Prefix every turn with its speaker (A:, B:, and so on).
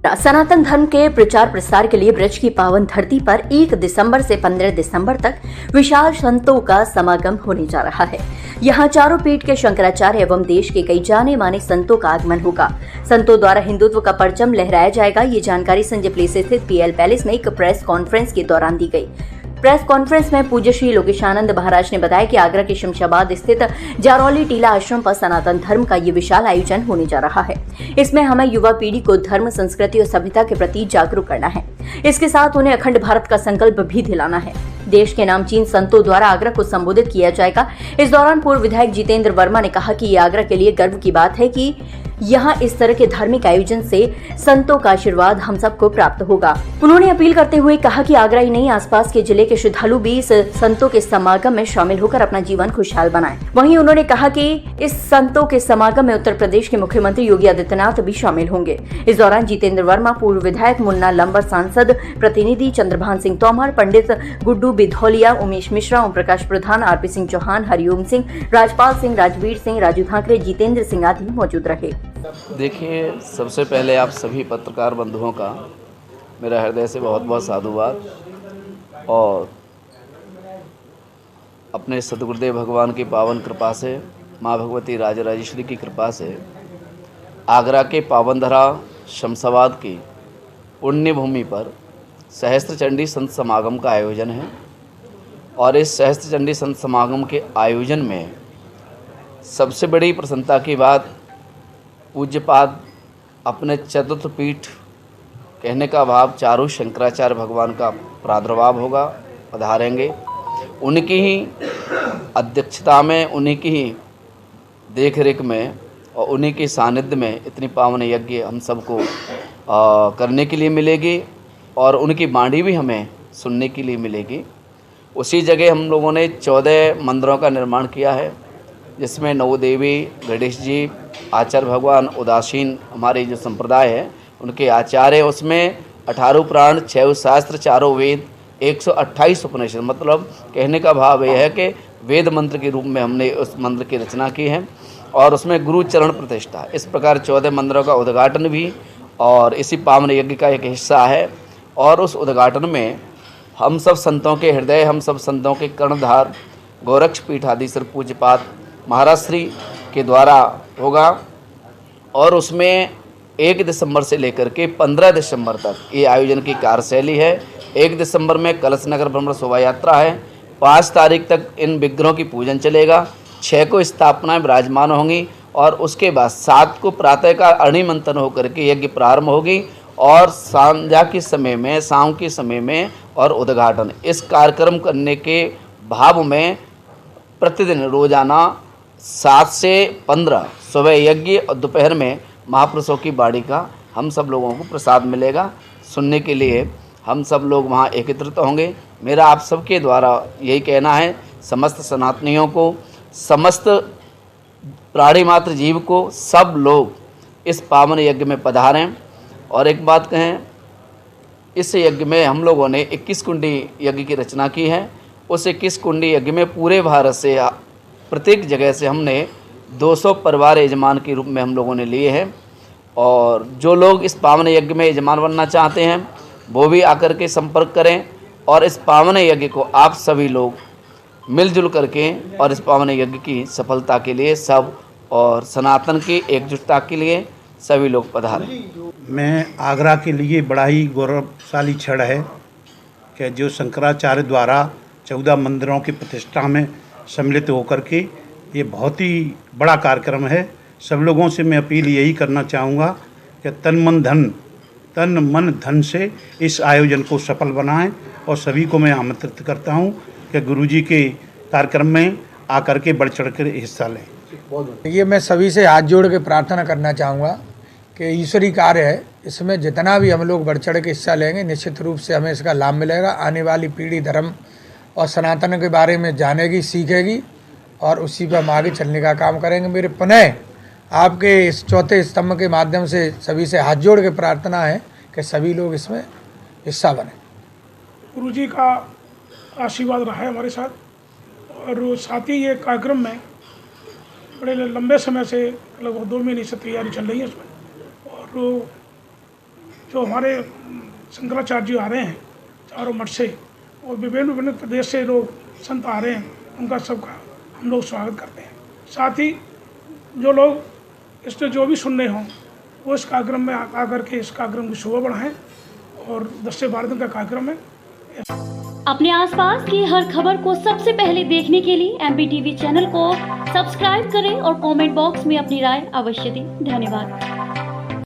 A: सनातन धर्म के प्रचार प्रसार के लिए ब्रज की पावन धरती पर 1 दिसंबर से 15 दिसंबर तक विशाल संतों का समागम होने जा रहा है। यहाँ चारों पीठ के शंकराचार्य एवं देश के कई जाने माने संतों का आगमन होगा। संतों द्वारा हिंदुत्व का परचम लहराया जाएगा। ये जानकारी संजय प्लेस स्थित पीएल पैलेस में एक प्रेस कॉन्फ्रेंस के दौरान दी गई। प्रेस कॉन्फ्रेंस में पूज्य श्री लोकेशानंद महाराज ने बताया कि आगरा के शमशाबाद स्थित जारौली टीला आश्रम पर सनातन धर्म का ये विशाल आयोजन होने जा रहा है। इसमें हमें युवा पीढ़ी को धर्म, संस्कृति और सभ्यता के प्रति जागरूक करना है। इसके साथ उन्हें अखंड भारत का संकल्प भी दिलाना है। देश के नामचीन संतों द्वारा आगरा को संबोधित किया जाएगा। इस दौरान पूर्व विधायक जितेंद्र वर्मा ने कहा कि ये आगरा के लिए गर्व की बात है कि यहाँ इस तरह के धार्मिक आयोजन से संतों का आशीर्वाद हम सबको प्राप्त होगा। उन्होंने अपील करते हुए कहा कि आगरा ही नहीं, आसपास के जिले के श्रद्धालु भी इस संतों के समागम में शामिल होकर अपना जीवन खुशहाल बनाएं। वहीं उन्होंने कहा कि इस संतों के समागम में उत्तर प्रदेश के मुख्यमंत्री योगी आदित्यनाथ भी शामिल होंगे। इस दौरान जितेंद्र वर्मा, पूर्व विधायक मुन्ना लंबर, सांसद प्रतिनिधि चंद्रभान सिंह तोमर, पंडित गुड्डू बिधौलिया, उमेश मिश्रा, ओम प्रकाश प्रधान, आरपी सिंह चौहान, हरिओम सिंह, राजपाल सिंह, राजवीर सिंह, राजू ठाकरे, जितेंद्र सिंह आदि मौजूद रहे।
B: देखिए, सबसे पहले आप सभी पत्रकार बंधुओं का मेरा हृदय से बहुत बहुत साधुवाद और अपने सद्गुरुदेव भगवान की पावन कृपा से, माँ भगवती राजराजेश्वरी की कृपा से आगरा के पावनधरा शमशाबाद की पुण्य भूमि पर सहस्त्र चंडी संत समागम का आयोजन है। और इस सहस्त्र चंडी संत समागम के आयोजन में सबसे बड़ी प्रसन्नता की बात, पूज्यपाद अपने चतुर्थ पीठ कहने का भाव चारों शंकराचार्य भगवान का प्रादुर्भाव होगा, पधारेंगे। उनकी ही अध्यक्षता में, उन्हीं की ही देखरेख में और उन्हीं के सानिध्य में इतनी पावन यज्ञ हम सबको करने के लिए मिलेगी और उनकी बाणी भी हमें सुनने के लिए मिलेगी। उसी जगह हम लोगों ने 14 मंदिरों का निर्माण किया है, जिसमें नवदेवी, गणेश जी, आचार्य भगवान, उदासीन हमारे जो संप्रदाय है उनके आचार्य, उसमें 18 पुराण, 6 शास्त्र, 4 वेद, 128 उपनिषद, मतलब कहने का भाव यह है कि वेद मंत्र के रूप में हमने उस मंत्र की रचना की है और उसमें गुरु चरण प्रतिष्ठा। इस प्रकार 14 मंदिरों का उद्घाटन भी और इसी पावन यज्ञ का एक हिस्सा है। और उस उद्घाटन में हम सब संतों के हृदय, हम सब संतों के कर्णधार गोरक्ष पीठाधीश्वर पूज्यपाद महाराज श्री के द्वारा होगा। और उसमें 1 दिसंबर से लेकर के 15 दिसंबर तक ये आयोजन की कार्यशैली है। 1 दिसंबर में कलश नगर भ्रमण शोभा यात्रा है। 5 तारीख तक इन विग्रहों की पूजन चलेगा। 6 को स्थापनाएं विराजमान होंगी और उसके बाद 7 को प्रातःकाल अग्नि मंथन होकर के यज्ञ प्रारंभ होगी और संध्या के समय में, शाम के समय में और उद्घाटन। इस कार्यक्रम करने के भाव में प्रतिदिन रोजाना 7 से 15 सुबह यज्ञ और दोपहर में महापुरुषों की बाणी का हम सब लोगों को प्रसाद मिलेगा। सुनने के लिए हम सब लोग वहाँ एकत्रित होंगे। मेरा आप सबके द्वारा यही कहना है, समस्त सनातनियों को, समस्त प्राणी मात्र जीव को, सब लोग इस पावन यज्ञ में पधारें। और एक बात कहें, इस यज्ञ में हम लोगों ने 21 कुंडी यज्ञ की रचना की है। उस 21 कुंडी यज्ञ में पूरे भारत से, प्रत्येक जगह से हमने 200 परिवार यजमान के रूप में हम लोगों ने लिए हैं। और जो लोग इस पावन यज्ञ में यजमान बनना चाहते हैं वो भी आकर के संपर्क करें और इस पावन यज्ञ को आप सभी लोग मिलजुल करके और इस पावन यज्ञ की सफलता के लिए सब और सनातन की एकजुटता के लिए सभी लोग पधारें।
C: मैं आगरा के लिए बड़ा ही गौरवशाली क्षण है कि जो शंकराचार्य द्वारा 14 मंदिरों की प्रतिष्ठा में सम्मिलित होकर के ये बहुत ही बड़ा कार्यक्रम है। सब लोगों से मैं अपील यही करना चाहूँगा कि तन मन धन से इस आयोजन को सफल बनाएं और सभी को मैं आमंत्रित करता हूँ कि गुरुजी के कार्यक्रम में आकर के बढ़ चढ़ कर हिस्सा लें।
D: ये मैं सभी से हाथ जोड़ के प्रार्थना करना चाहूँगा कि ईश्वरी कार्य है, इसमें जितना भी हम लोग बढ़ चढ़ के हिस्सा लेंगे निश्चित रूप से हमें इसका लाभ मिलेगा। आने वाली पीढ़ी धर्म और सनातन के बारे में जानेगी, सीखेगी और उसी पर हम आगे चलने का काम करेंगे। मेरे पुनः आपके इस चौथे स्तंभ के माध्यम से सभी से हाथ जोड़ के प्रार्थना है कि सभी लोग इसमें हिस्सा बने।
E: गुरुजी का आशीर्वाद रहा है हमारे साथ और साथ ही ये कार्यक्रम में बड़े लंबे समय से, लगभग 2 महीने से तैयारी चल रही है इसमें। और जो हमारे शंकराचार्य जी आ रहे हैं चारों मठ से, और विभिन्न विभिन्न प्रदेश से लोग संत आ रहे हैं, उनका सबका हम लोग स्वागत करते हैं। साथ ही जो लोग इसमें जो भी सुनने हों वो इस कार्यक्रम में आकर के इस कार्यक्रम की शोभा बढ़ाएं, और 10 से 12 दिन का कार्यक्रम है।
F: अपने आसपास की हर खबर को सबसे पहले देखने के लिए MPTV चैनल को सब्सक्राइब करें और कमेंट बॉक्स में अपनी राय अवश्य दें। धन्यवाद।